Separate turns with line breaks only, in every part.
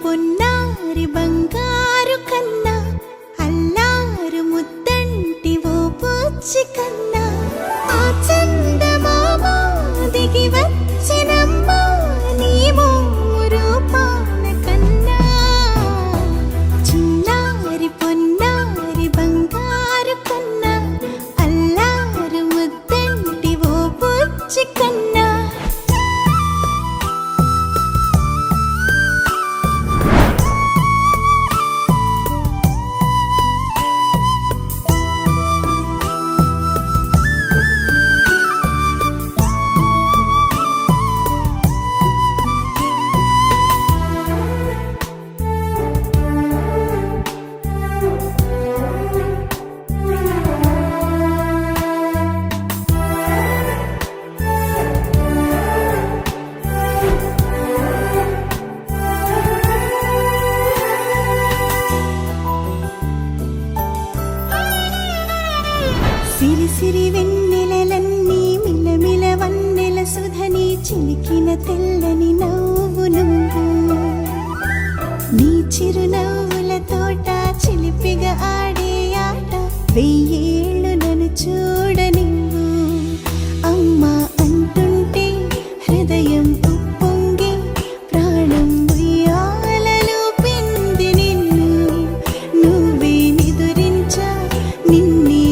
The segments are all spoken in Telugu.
పొన్నారి బంగారు కన్నా అల్లారు ముద్దంటి ఓ పూచి కన్నా ఆ చందమామ దిగి వచ్చినమ్మ నీ రూపాల కన్నా చిన్నారి పొన్నారి బంగారు కన్నా అల్లారు ముద్దంటి ఓ పూచి కన్నా సిరి సిరి వెన్నెలలన్నీ మిలమిల వన్నెల సుధని చిలికిన తెల్లని నవ్వు నువ్వు నీ చిరునవ్వుల తోట చిలిపిగా ఆడే ఆట వెయ్యేళ్ళు నన్ను చూడ నువ్వు అమ్మా అంటుంటే హృదయం ఉప్పొంగి ప్రాణం ఉయ్యాలలో పిండి నిన్ను నువ్వే నిదురించా నిన్నే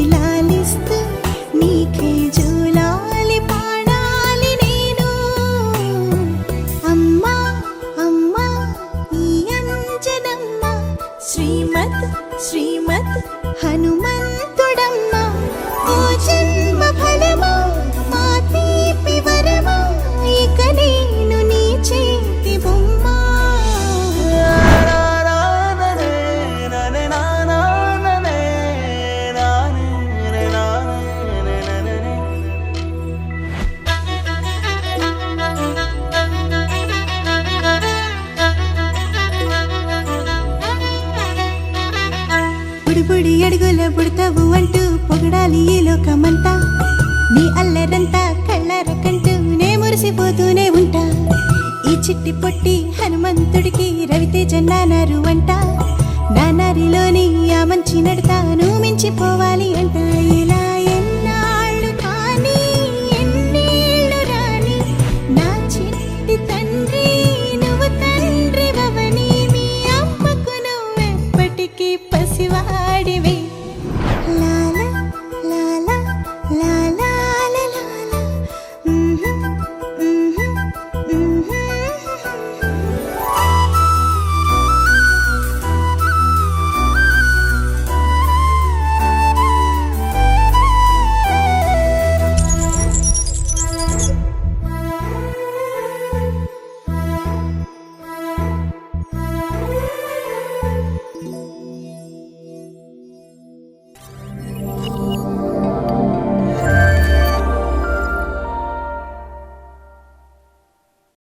నీకే జూలాలి పాడాలి నేను అమ్మా అమ్మా ఈ అంజనమ్మ శ్రీమత్ శ్రీమత్ హనుమంతుడమ్మ ఓ జన్మ ఫలమా మా తీపి వరమా ఇక నేను నీ చేతి బొమ్మ బుడి అడుగుల బుడతావు అంటూ పొగడాలి ఈ లోకమంతా నీ అల్లరంతా కళ్ళరకంటూ నే మురిసిపోతూనే ఉంటా ఈ చిట్టి పొట్టి హనుమంతుడికి రవితేజ నానారు అంట నానారిలోని ఆ మంచి నడతాను మించిపోవాలి అంట